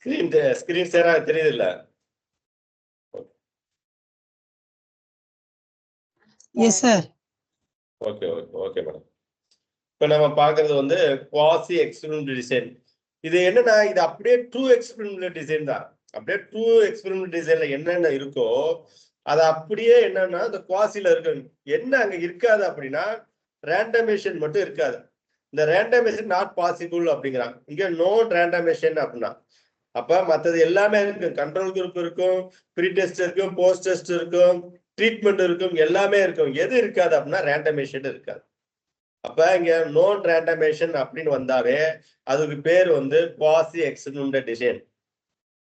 Screen சேரா தெரியுது இல்ல? Yes sir. Okay okay okay madam. இப்போ நம்ம பார்க்கறது வந்து குவாசி எக்ஸ்பெரிமெண்டல் டிசைன். இது என்னன்னா இது அப்படியே ட்ரூ எக்ஸ்பெரிமெண்டல் டிசைன் தான். அப்படியே ட்ரூ எக்ஸ்பெரிமெண்டல் டிசைன்ல என்னென்ன இருக்கோ அது அப்படியே என்னன்னா இந்த குவாசில இருக்கு. என்ன அங்க இருக்காது அப்படின்னா ரேண்டமேஷன் மட்டும் இருக்காது. இந்த ரேண்டமேஷன் நாட் பாசிபிள் அப்படிங்கிறாங்க. இங்க நோ ரேண்டமேஷன் அப்படின்னா அப்ப மற்றது எல்லாமே இருக்கும். கண்ட்ரோல் குரூப் இருக்கும், ப்ரீ டெஸ்ட் இருக்கும், போஸ்ட் டெஸ்ட் இருக்கும், ட்ரீட்மெண்ட் இருக்கும், எல்லாமே இருக்கும். எது இருக்காது அப்படின்னா ரேண்டமேஷன் இருக்காது. அப்ப இங்க நோன் ரேண்டமேஷன் அப்படின்னு வந்தாவே அதுக்கு பேர் வந்து குவாசி எக்ஸ்பெரிமெண்டல் டிசைன்.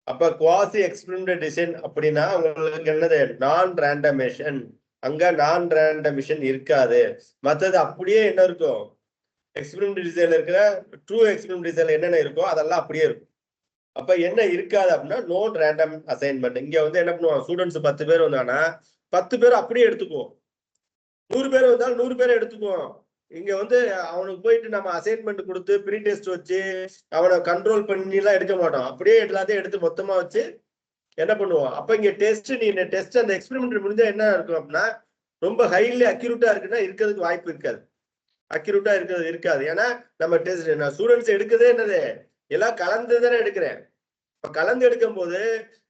அப்ப குவாசி எக்ஸ்பெரிமெண்டல் டிசைன் அப்படின்னா உங்களுக்கு என்னது நான் ரேண்டமேஷன். அங்க நான் ரேண்டமேஷன் இருக்காது. மற்றது அப்படியே என்ன இருக்கும் எக்ஸ்பெரிமெண்டல் டிசைன்ல இருக்கிற ட்ரூ எக்ஸ்பெரிமெண்டல் டிசைன்ல என்னென்ன இருக்கோ அதெல்லாம் அப்படியே இருக்கும். அப்ப என்ன இருக்காது அப்படின்னா நோன் ரேண்டம் அசைன்மெண்ட். இங்க வந்து என்ன பண்ணுவோம் ஸ்டூடெண்ட்ஸ் 10 பேர் வந்தாங்கன்னா 10 பேர் அப்படியே எடுத்துக்குவோம். 100 பேர் வந்தாலும் 100 பேரை எடுத்துக்குவோம். இங்க வந்து அவனுக்கு போயிட்டு நம்ம அசைன்மெண்ட் கொடுத்து ப்ரீ டெஸ்ட் வச்சு அவனை கண்ட்ரோல் பண்ணி எல்லாம் எடுக்க மாட்டோம். அப்படியே எல்லாத்தையும் எடுத்து மொத்தமா வச்சு என்ன பண்ணுவோம். அப்ப இங்க டெஸ்ட் அந்த எக்ஸ்பெரிமெண்ட் முடிஞ்சா என்ன இருக்கும் அப்படின்னா ரொம்ப ஹைலி அக்யூரேட்டா இருக்குன்னா இருக்கிறதுக்கு வாய்ப்பு இருக்காது. அக்யூரேட்டா இருக்கிறது இருக்காது. ஏன்னா நம்ம டெஸ்ட் நான் ஸ்டூடெண்ட்ஸ் எடுக்கிறதே என்னது எல்லாம் கலந்து தானே எடுக்கிறேன். இப்ப கலந்து எடுக்கும் போது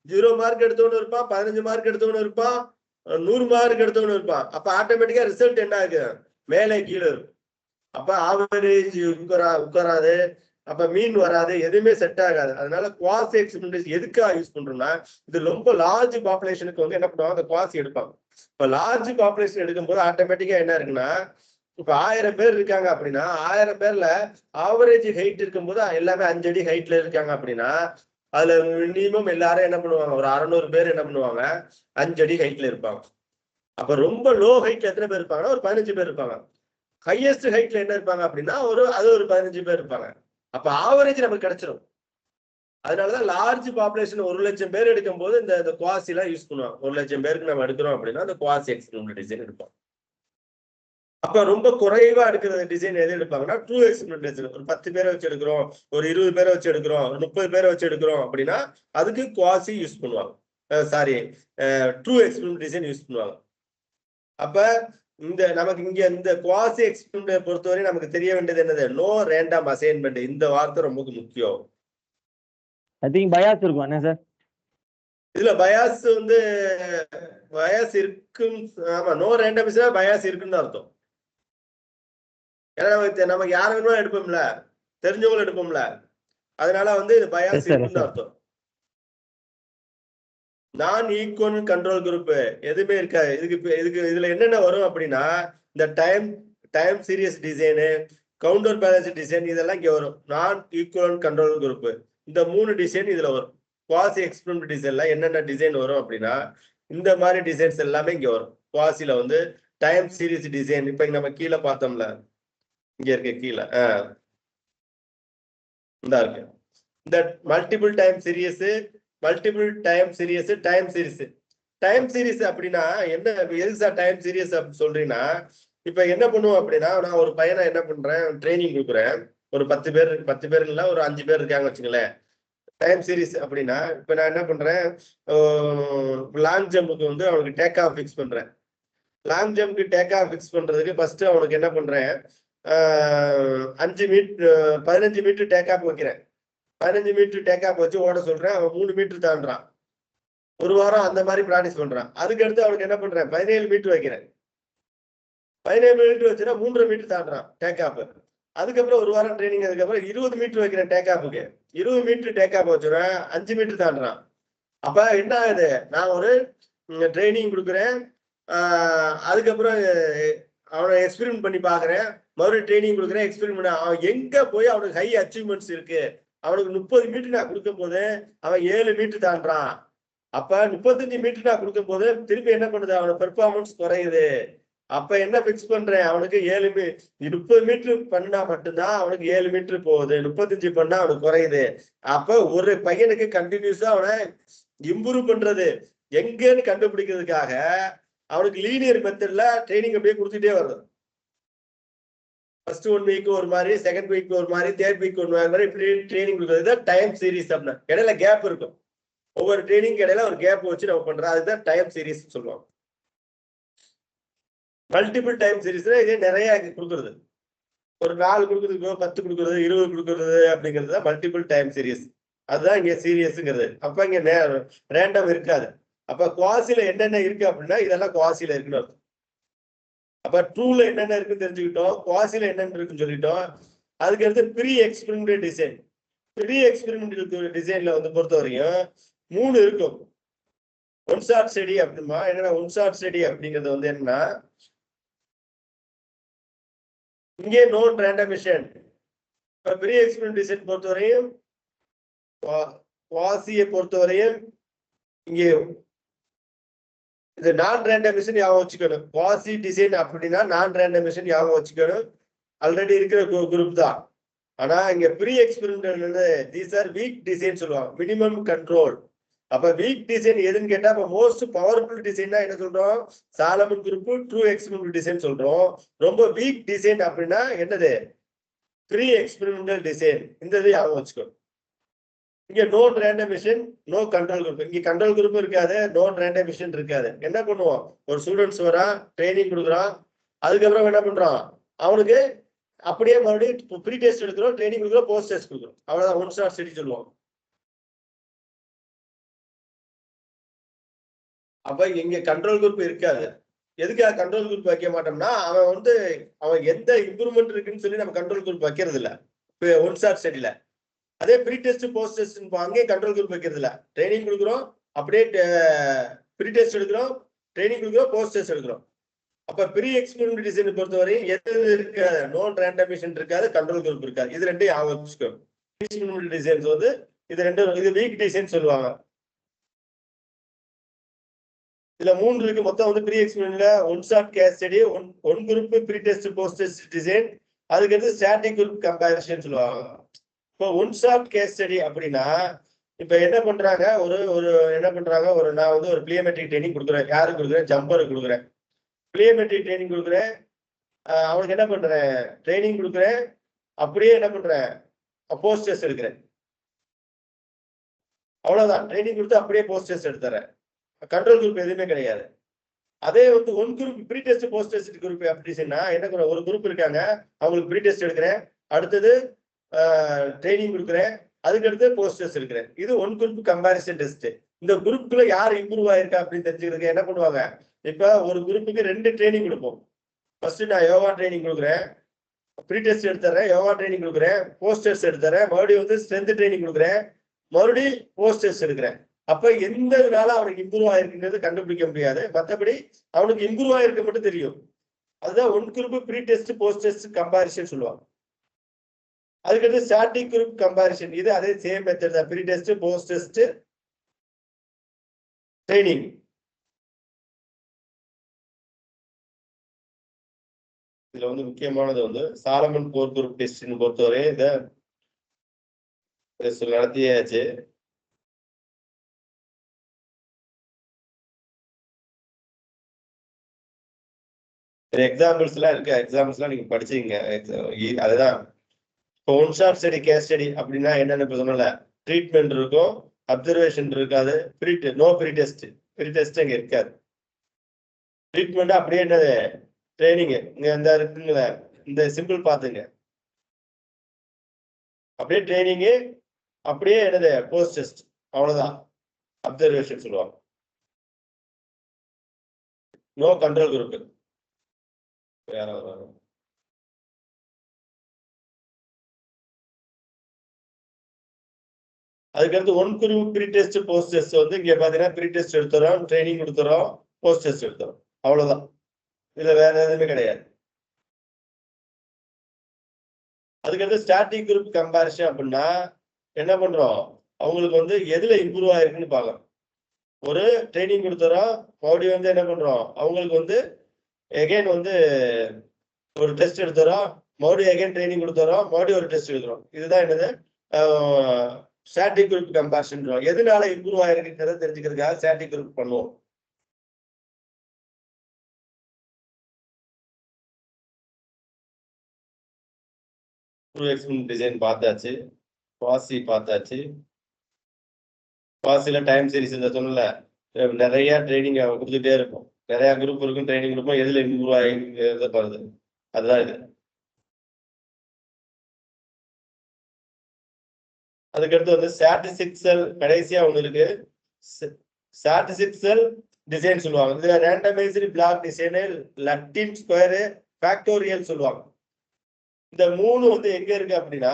0 மார்க் எடுத்தவனு இருப்பான், 15 மார்க் எடுத்தவனு இருப்பான், 100 மார்க் எடுத்தவனு இருப்பான். அப்ப ஆட்டோமேட்டிக்கா ரிசல்ட் என்ன ஆகுது மேலே கீழே இருக்கும். அப்ப ஆவரேஜ் உட்காராது, அப்ப மீன் வராது, எதுவுமே செட் ஆகாது. அதனால குவாசி எக்ஸ்பெரிமெண்டல் எதுக்காக யூஸ் பண்றோம்னா இது ரொம்ப லார்ஜ் பாப்புலேஷனுக்கு வந்து என்ன பண்ணுவாங்க அந்த குவாசி எடுப்பாங்க. இப்ப லார்ஜ் பாப்புலேஷன் எடுக்கும்போது ஆட்டோமேட்டிக்கா என்ன இருக்குன்னா இப்ப 1000 பேர் இருக்காங்க அப்படின்னா 1000 பேர்ல ஆவரேஜ் ஹைட் இருக்கும்போது எல்லாமே 5 அடி ஹைட்ல இருக்காங்க அப்படின்னா அதுல மினிமம் எல்லாரும் என்ன பண்ணுவாங்க ஒரு 600 பேர் என்ன பண்ணுவாங்க 5 அடி ஹைட்ல இருப்பாங்க. அப்ப ரொம்ப லோ ஹைட்ல எத்தனை பேர் இருப்பாங்கன்னா ஒரு 15 பேர் இருப்பாங்க. ஹையஸ்ட் ஹைட்ல என்ன இருப்பாங்க அப்படின்னா ஒரு 15 பேர் இருப்பாங்க. அப்ப ஆவரேஜ் நமக்கு கிடைச்சிடும். அதனாலதான் லார்ஜ் பாப்புலேஷன் 1 லட்சம் பேர் எடுக்கும் போது இந்த குவாசி எல்லாம் யூஸ் பண்ணுவாங்க. 1 லட்சம் பேருக்கு நம்ம எடுக்கிறோம் அப்படின்னா இந்த குவாசி எக்ஸ்பெரிமெண்டல் டிசைன் எடுப்போம். அப்ப ரொம்ப குறைவா எடுக்கிற டிசைன் எது எடுப்பாங்கன்னா ட்ரூ எக்ஸ்பெரிமெண்டல் டிசைன். ஒரு 10 பேரை வச்சு எடுக்கிறோம், ஒரு 20 பேரை வச்சு எடுக்கிறோம், ஒரு 30 பேரை வச்சு எடுக்கிறோம் அப்படின்னா அதுக்கு குவாசி யூஸ் பண்ணுவாங்க. Sorry true experimental design use பண்ணுவாங்க. அப்ப நமக்கு இங்க இந்த குவாசி எக்ஸ்பெரிமெண்டல் பொறுத்தவரை நமக்கு தெரிய வேண்டியது என்னது நோ ரேண்டம் அசைன்மெண்ட். இந்த வார்த்தை ரொம்ப முக்கியம். ஐ திங்க் பயாஸ் இருக்கும் என்ன சார்? இதுல பயாஸ் வந்து பயாஸ் இருக்கும். ஆமா நோ ரேண்டம் பயாஸ் இருக்குன்னு அர்த்தம். ஏன்னா நமக்கு யார் வேணுமோ எடுப்போம்ல, தெரிஞ்சவங்களும் எடுப்போம்ல, அதனால வந்து இது பயாஸ் இருக்குன்னு அர்த்தம். நான் ஈக்குவல் கண்ட்ரோல் குரூப் எதுவுமே இருக்காது. இதுல என்னென்ன வரும் அப்படின்னா இந்த time series design, counter balance design இதெல்லாம் இங்க வரும். நான் ஈக்குவல் கண்ட்ரோல் குரூப் இந்த 3 டிசைன் இதுல வரும். குவாசி எக்ஸ்பெரிமெண்டல் டிசைன்ல என்னென்ன டிசைன் வரும் அப்படின்னா இந்த மாதிரி டிசைன்ஸ் எல்லாமே இங்க வரும். குவாசில வந்து டைம் சீரியஸ் டிசைன். இப்ப நம்ம கீழே பார்த்தோம்ல, இங்க இருக்கு கீழே இந்த இருக்கு இந்த multiple time series time series அப்படின்னா என்ன எதுக்கு சார் டைம் சீரியஸ் அப்படின்னு சொல்றீங்கன்னா இப்ப என்ன பண்ணுவோம் அப்படின்னா நான் ஒரு பையனை என்ன பண்றேன் ட்ரைனிங் கொடுக்குறேன். ஒரு 10 பேர் இல்ல ஒரு 5 பேர் இருக்காங்க வச்சுங்களேன். டைம் சீரிஸ் அப்படின்னா இப்ப நான் என்ன பண்றேன் லாங் ஜம்புக்கு வந்து அவனுக்கு டேக் ஆஃப் ஃபிக்ஸ் பண்றேன். லாங் ஜம்ப்க்கு டேக் ஆஃப் ஃபிக்ஸ் பண்றதுக்கு ஃபர்ஸ்ட் அவனுக்கு என்ன பண்றேன் 15 மீட்டர் டேக் ஆஃப் வைக்கிறேன். 15 மீட்டர் டேக் ஆஃப் வச்சு ஓட சொல்றேன். அவன் 3 மீட்டர் தாண்டான். ஒரு வாரம் அந்த மாதிரி பிராக்டிஸ் பண்றான். அதுக்கு அடுத்து அவனுக்கு என்ன பண்றேன் 17 மீட்டர் வைக்கிறேன். 17 மீட்டர் வச்சுன்னா 3.5 மீட்டர் தாண்டான் டேக் ஆஃப். அதுக்கப்புறம் ஒரு வாரம் ட்ரைனிங் அதுக்கப்புறம் 20 மீட்டர் வைக்கிறேன் டேக் ஆஃபுக்கு. 20 மீட்டர் டேக் ஆஃப் வச்சுருவேன் 5 மீட்டர் தாண்டான். அப்ப என்ன ஆகுது நான் ஒரு ட்ரைனிங் கொடுக்குறேன். அதுக்கப்புறம் அவனை எக்ஸ்பெரிமெண்ட் பண்ணி பாக்குறேன். மறுபடியும் ட்ரைனிங் கொடுக்குறேன் எக்ஸ்பெரிமெண்ட். அவன் எங்க போய் அவனுக்கு ஹை அச்சீவ்மெண்ட்ஸ் இருக்கு. அவனுக்கு 30 மீட்டர் நான் கொடுக்கும் போது அவன் 7 மீட்டர் தாண்டான். அப்ப 35 மீட்டர் நான் கொடுக்கும் போது திருப்பி என்ன பண்ணுது அவனோட பெர்ஃபார்மன்ஸ் குறையுது. அப்ப என்ன பிக்ஸ் பண்றேன் அவனுக்கு 30 மீட்டர் பண்ணா மட்டும்தான் அவனுக்கு 7 மீட்டர் போகுது. 35 பண்ணா அவனுக்கு குறையுது. அப்ப ஒரு பையனுக்கு கண்டினியூஸா அவனை இம்ப்ரூவ் பண்றது எங்கன்னு கண்டுபிடிக்கிறதுக்காக அவனுக்கு லீனியர் மெத்தட்ல ட்ரைனிங் அப்படியே கொடுத்துட்டே வருது. ஃபர்ஸ்ட் 1 வீக் ஒரு மாதிரி, செகண்ட் வீக் ஒரு மாதிரி, தேர்ட் வீக் ஒரு மாதிரி, இப்படி ட்ரைனிங் கொடுக்குறது டைம் சீரிஸ் அப்படின்னா. இடையில கேப் இருக்கும். ஒவ்வொரு ட்ரைனிங் இடையில ஒரு கேப் வச்சு நம்ம பண்றோம். அதுதான் டைம் சீரிஸ் சொல்லுவாங்க. மல்டிபிள் டைம் சீரிஸ்ல இதே நிறைய கொடுக்குறது. ஒரு 4 கொடுக்குறது, 10 கொடுக்குறது, 20 கொடுக்குறது அப்படிங்கிறது தான் மல்டிபிள் டைம் சீரிஸ். அதுதான் இங்க சீரியஸ்ங்கிறது. அப்ப இங்க ரேண்டம் இருக்காது. அப்ப குவாசில என்னென்ன இருக்கு அப்படின்னா இதெல்லாம் குவாசில இருக்குன்னு. அப்ப ட்ரூல என்னென்ன இருக்குன்னு தெரிஞ்சுக்கிட்டோம், குவாசில என்னென்ன இருக்குன்னு சொல்லிட்டோம். அதுக்கு அடுத்து pre experimental design. Pre experimental டிசைன்ல வந்து பொறுத்த வரையும் 3 இருக்கும். ஒன் ஷாட் ஸ்டடி அப்படின்னா என்னன்னா, ஒன் ஷாட் ஸ்டடி அப்படிங்கிறது வந்து என்னன்னா, இங்கே நோன் ரேண்டமிஷன். இப்ப ப்ரீ எக்ஸ்பெரிமெண்டல் டிசைன் பொறுத்தவரையும், குவாசியை பொறுத்தவரையும் இங்கே இது நான் ரேண்டமிஷன் ஞாபகம் வச்சுக்கணும். குவாசி டிசைன் அப்படின்னா நான் ரேண்டமிஷன் ஞாபகம் வச்சுக்கணும். ஆல்ரெடி இருக்கிற குரூப் தான். ஆனா இங்க pre experimental these are weak design சொல்லுவாங்க. Minimum control. அப்ப வீக் டிசைன் எதுன்னு கேட்டா, அப்ப மோஸ்ட் பவர்ஃபுல் டிசைன்னா என்ன சொல்றோம்? Solomon group true experimental design சொல்றோம். ரொம்ப வீக் டிசைன் அப்படின்னா என்னது? Pre experimental design. இந்த இது ஞாபகம் வச்சுக்கணும். இங்க non randomisation, no control group. இங்க கண்ட்ரோல் குரூப் இருக்காது, நோன் ரேண்டமிஷன் இருக்காது. என்ன பண்ணுவோம்? ஒரு ஸ்டூடெண்ட்ஸ் வரான், ட்ரைனிங் கொடுக்குறான், அதுக்கப்புறம் என்ன பண்றான்? அவனுக்கு அப்படியே மறுபடியும் ப்ரீ டெஸ்ட் எடுக்கிறோம், ட்ரைனிங் கொடுக்குறோம், போஸ்ட் டெஸ்ட் கொடுக்குறோம். அவ்வளவுதான் ஒன் ஷாட் ஸ்டடி சொல்லுவோம். அப்ப இங்க கண்ட்ரோல் குரூப் இருக்காது. எதுக்காக கண்ட்ரோல் குரூப் வைக்க மாட்டோம்னா, அவன் எந்த இம்ப்ரூவ்மெண்ட் இருக்குன்னு சொல்லி நம்ம கண்ட்ரோல் குரூப் வைக்கிறது இல்ல ஒன் ஷாட் ஸ்டடில. அதே ப்ரீ டெஸ்ட் போஸ்ட் டெஸ்ட் அங்கேயே கண்ட்ரோல் குரூப் வைக்கிறது இல்ல. ட்ரைனிங் கொடுக்குறோம், அப்படியே ப்ரீ டெஸ்ட் எடுக்கிறோம், ட்ரைனிங் கொடுக்குறோம், போஸ்ட் டெஸ்ட் எடுக்கிறோம். அப்ப ப்ரீ எக்ஸ்பெரிமெண்டல் டிசைன் பொறுத்தவரை எது இருக்காது? நோன் ரேண்டமிஷன் இருக்காது, கண்ட்ரோல் குரூப் இருக்காது. இது ரெண்டையும் ஞாபகம். எக்ஸ்பெரிமெண்டல் டிசைன்ஸ் வந்து இது ரெண்டும், இது வீக் டிசைன் சொல்லுவாங்க. இதுல 3 இருக்கு மொத்தம். வந்து ப்ரீ எக்ஸ்பெரிமெண்ட்ல one shot case study, one group pre test post test design, அதுக்கு அடுத்து ஸ்டாட்டிக் குரூப் கம்பேரிசன் சொல்லுவாங்க. இப்போ ஒன் ஷாட் கேஸ் ஸ்டடி அப்படின்னா, இப்ப என்ன பண்றாங்க, என்ன பண்றாங்க, நான் வந்து ஒரு பிளியோமெட்ரிக் ட்ரைனிங் கொடுக்குறேன். யாருக்கு கொடுக்குறேன்? ஜம்பருக்கு கொடுக்குறேன். பிளியோமெட்ரிக் ட்ரைனிங் கொடுக்குறேன். அவனுக்கு என்ன பண்றேன்? ட்ரைனிங் கொடுக்குறேன், அப்படியே என்ன பண்றேன்? போஸ்ட் டெஸ்ட் எடுக்கிறேன். அவ்வளவுதான். ட்ரைனிங் கொடுத்து அப்படியே போஸ்ட் டெஸ்ட் எடுத்துறேன். கண்ட்ரோல் குரூப் எதுவுமே கிடையாது. அதே வந்து one group pre test post test group அப்படின்னா என்ன, ஒரு குரூப் இருக்காங்க, அவங்களுக்கு ப்ரீ டெஸ்ட் எடுக்கிறேன், அடுத்தது ட்ரைனிங் கொடுக்குறேன், அதுக்கு அடுத்து போஸ்ட் டெஸ்ட் எடுக்கிறேன். இது ஒன் குரூப் கம்பேரிசன் டெஸ்ட். இந்த குரூப்புக்குள்ள யார் இம்ப்ரூவ் ஆயிருக்கா அப்படின்னு தெரிஞ்சுக்கிறதுக்கு என்ன பண்ணுவாங்க? இப்ப ஒரு குரூப்புக்கு 2 ட்ரைனிங் கொடுப்போம். ஃபர்ஸ்ட் நான் யோகா ட்ரைனிங் கொடுக்குறேன், ப்ரீ டெஸ்ட் எடுத்துறேன், யோகா ட்ரைனிங் கொடுக்குறேன், போஸ்ட் டெஸ்ட் எடுத்துறேன், மறுபடியும் வந்து ஸ்ட்ரென்த் ட்ரைனிங் கொடுக்குறேன், மறுபடியும் போஸ்ட் டெஸ்ட் எடுக்கிறேன். அப்ப எந்த இதனால அவனுக்கு இம்ப்ரூவ் ஆயிருக்குங்கிறது கண்டுபிடிக்க முடியாது. மற்றபடி அவனுக்கு இம்ப்ரூவ் ஆயிருக்க மட்டும் தெரியும். அதுதான் one group pre test post test comparison சொல்லுவாங்க. அதுக்கடுத்து ஸ்டாட்டிக் குரூப் கம்பேரிசன். இது அதே சேம் மெத்தட் தான். Pre test post test training. இதுல வந்து முக்கியமானது வந்து சாலமன் கோர் குரூப் டெஸ்ட் பொறுத்தவரை இதை நடத்தியாச்சு. எக்ஸாம்பிள்ஸ் எல்லாம் இருக்கு. எக்ஸாம்பிள்ஸ் எல்லாம் நீங்க படிச்சீங்க. அதுதான் இப்போ one shot study case study அப்படின்னா என்னன்னு இப்ப சொன்னல, ட்ரீட்மெண்ட் இருக்கும், அப்சர்வேஷன் இருக்காது, no pre test. Pre test அங்க இருக்காது. ட்ரீட்மெண்ட் அப்படியே என்னது? ட்ரைனிங். இங்க இந்த இருக்குங்கள, இந்த சிம்பிள் பாத்துங்க. அப்படியே ட்ரைனிங், அப்படியே என்னது? Post test. அவ்வளவுதான். அப்சர்வேஷன் சொல்லுவாங்க. No control group. வேற அதுக்கடுத்து one group pre test post test வந்து இங்க பாத்தீங்கன்னா ப்ரீ டெஸ்ட் எடுத்துறோம், ட்ரைனிங் கொடுத்துறோம், போஸ்ட் டெஸ்ட் எடுத்துறோம். அவ்வளவுதான். இதுல வேற எதுவுமே கிடையாது. அதுக்கடுத்து ஸ்டாட்டிக் குரூப் கம்பேரிசன் அப்படின்னா என்ன பண்றோம்? அவங்களுக்கு வந்து எதுல இம்ப்ரூவ் ஆயிருக்குன்னு பார்க்கணும். ஒரு ட்ரைனிங் கொடுத்துறோம், மறுபடியும் வந்து என்ன பண்றோம்? அவங்களுக்கு வந்து எகைன் வந்து ஒரு டெஸ்ட் எடுத்துறோம், மறுபடியும் எகைன் ட்ரைனிங் கொடுத்துறோம், மறுபடியும் ஒரு டெஸ்ட் எடுக்கிறோம். இதுதான் என்னது? Static group comparison. எதனால இம்ப்ரூவ் ஆயிருக்குங்கிறத தெரிஞ்சுக்கிறதுக்காக ஸ்டாட்டிக் குரூப் பண்ணுவோம். ட்ரூ எக்ஸ்பெரிமெண்ட் டிசைன் பார்த்தாச்சு, குவாசி பார்த்தாச்சு. குவாசில டைம் சீரிஸ் இந்த சொன்னல நிறைய ட்ரைனிங் கொடுத்துட்டே இருக்கும். நிறைய குரூப் இருக்கும், ட்ரைனிங் இருக்கும். எதுல இம்ப்ரூவ் ஆகி வருது அதுதான் இது. அதுக்கடுத்து வந்து ஸ்டாட்டிஸ்டிக்ஸல் கடைசியா ஒண்ணு இருக்கு, ஸ்டாட்டிஸ்டிக்ஸல் டிசைன் சொல்லுவாங்க. இது randomized block design, latin square, factorial சொல்லுவாங்க. இந்த மூணு வந்து எங்க இருக்கு அப்படின்னா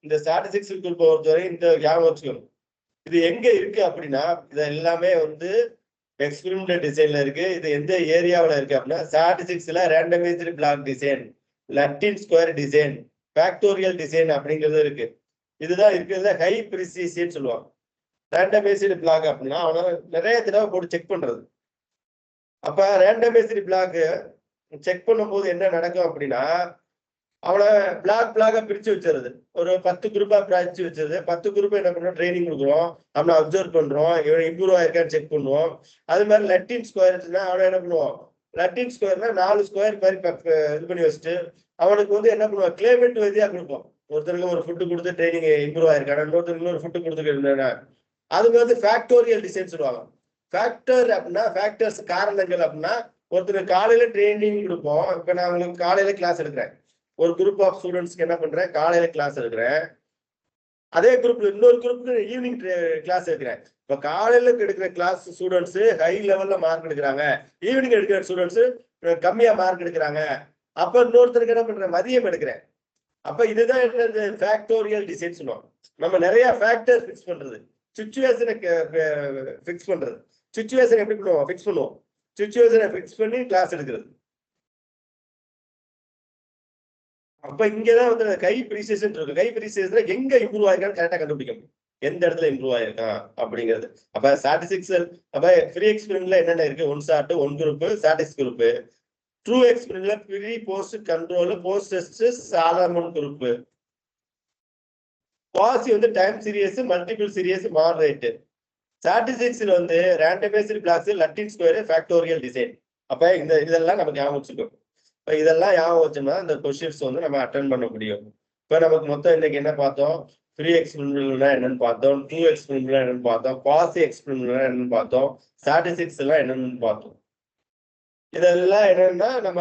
இந்த ஸ்டாட்டிஸ்டிக்ஸ் பொறுத்தவரை இந்த ஞாபகம் வச்சுக்கணும். இது எங்க இருக்கு அப்படின்னா இது எல்லாமே வந்து எக்ஸ்பெரிமெண்டல் டிசைன்ல இருக்கு. இது எந்த ஏரியாவில் இருக்கு அப்படின்னா ஸ்டாட்டிஸ்டிக்ஸ்ல randomised block design, Latin square design, factorial design அப்படிங்கிறது இருக்கு. இதுதான் இருக்கிறது ஹை ப்ரிசிஷன் சொல்லுவாங்க. ரேண்டமைஸ்டு பிளாக் அப்படின்னா அவனால நிறைய தடவை போட்டு செக் பண்றது. அப்ப ரேண்டமைஸ்டு பிளாக் செக் பண்ணும்போது என்ன நடக்கும் அப்படின்னா அவனை பிளாக பிரிச்சு வச்சிருது. ஒரு 10 குரூப்பா பிரிச்சு வச்சிருது. 10 குரூப் என்ன பண்றோம், ட்ரைனிங் கொடுக்குறோம், அவனை அப்சர்வ் பண்றோம், இவன் இம்ப்ரூவ் ஆயிருக்கான்னு செக் பண்ணுவோம். அது மாதிரி லட்டின் ஸ்கொயர்னா அவனை என்ன பண்ணுவோம், லட்டின் ஸ்கொயர்னா 4 ஸ்கொயர் மாதிரி இது பண்ணி வச்சுட்டு அவனுக்கு வந்து என்ன பண்ணுவோம், கிளைமேட் வதியா கொடுப்போம். ஒருத்தருக்கு ஒரு ஃபுட்டு கொடுத்து ட்ரைனிங் இம்ப்ரூவ் ஆயிருக்கான, இன்னொருத்தருக்கு இன்னொரு ஃபுட்டு கொடுத்துருக்கேன். அது வந்து ஃபேக்டோரியல் டிசைன் சொல்லுவாங்க. ஃபேக்டர் அப்படின்னா ஃபேக்டர்ஸ் காரணங்கள் அப்படின்னா ஒருத்தருக்கு காலையில ட்ரைனிங் கொடுப்போம். இப்ப நான் உங்களுக்கு காலையில கிளாஸ் எடுக்கிறேன், ஒரு குரூப் ஆஃப் ஸ்டூடெண்ட்ஸ்க்கு என்ன பண்றேன், காலையில கிளாஸ் எடுக்கிறேன். அதே குரூப்ல இன்னொரு குரூப்க்கு ஈவினிங் கிளாஸ் எடுக்கிறேன். இப்ப காலையில எடுக்கிற கிளாஸ் ஸ்டூடெண்ட்ஸ் ஹை லெவல்ல மார்க் எடுக்கிறாங்க, ஈவினிங் எடுக்கிற ஸ்டூடெண்ட்ஸ் கம்மியா மார்க் எடுக்கிறாங்க. அப்ப இன்னொருத்தருக்கு என்ன பண்றேன், மதியம் எடுக்கிறேன். அப்ப இதுதான் ஃபேக்டோரியல் டிசைன் சொல்லுவாங்க. நம்ம நிறைய ஃபேக்டர் ஃபிக்ஸ் பண்றது, சிச்சுவேஷனை ஃபிக்ஸ் பண்றது. சிச்சுவேஷன் எப்படி பண்ணுவோம், ஃபிக்ஸ் பண்ணுவோம். சிச்சுவேஷனை ஃபிக்ஸ் பண்ணி கிளாஸ் எடுக்கிறது. அப்ப இங்கதான் வந்து கை ப்ரீசியேஷன் இருக்கு. கை ப்ரீசியேஷன்ல எங்க இம்ப்ரூவ் ஆயிருக்கான்னு கரெக்டா கண்டுபிடிக்க முடியும், எந்த இடத்துல இம்ப்ரூவ் ஆயிருக்கான் அப்படிங்கிறது. அப்ப ஸ்டாட்டிஸ்டிக்ஸ் அப்ப ஃப்ரீ எக்ஸ்பெரிமெண்ட்ல என்னென்ன இருக்கு, one shot, one group, statistics group. True எக்ஸ்பெரிமெண்ட்ல pre post control, post test, Solomon group. Quasi வந்து time series, multiple series, moderate. ஸ்டாட்டிஸ்டிக்ஸ்ல வந்து randomised blocks, Latin square, factorial design. அப்ப இதெல்லாம் நமக்கு ஞாபகம் வச்சுக்கணும். இப்ப இதெல்லாம் ஞாபகம் வச்சோம்னா இந்த கொஸ்டின்ஸ் வந்து நம்ம அட்டென்ட் பண்ண முடியும். இப்ப நமக்கு மொத்தம் இன்னைக்கு என்ன பார்த்தோம், ஃப்ரீ எக்ஸ்பெரிமெண்ட்னா என்னன்னு பார்த்தோம், ட்ரூ எக்ஸ்பெரிமெண்ட்னா என்னன்னு பார்த்தோம், குவாசி எக்ஸ்பெரிமெண்ட்னா என்னன்னு பார்த்தோம், ஸ்டாட்டிஸ்டிக்ஸ் எல்லாம் என்னன்னு பார்த்தோம். இதெல்லாம் என்னன்னா நம்ம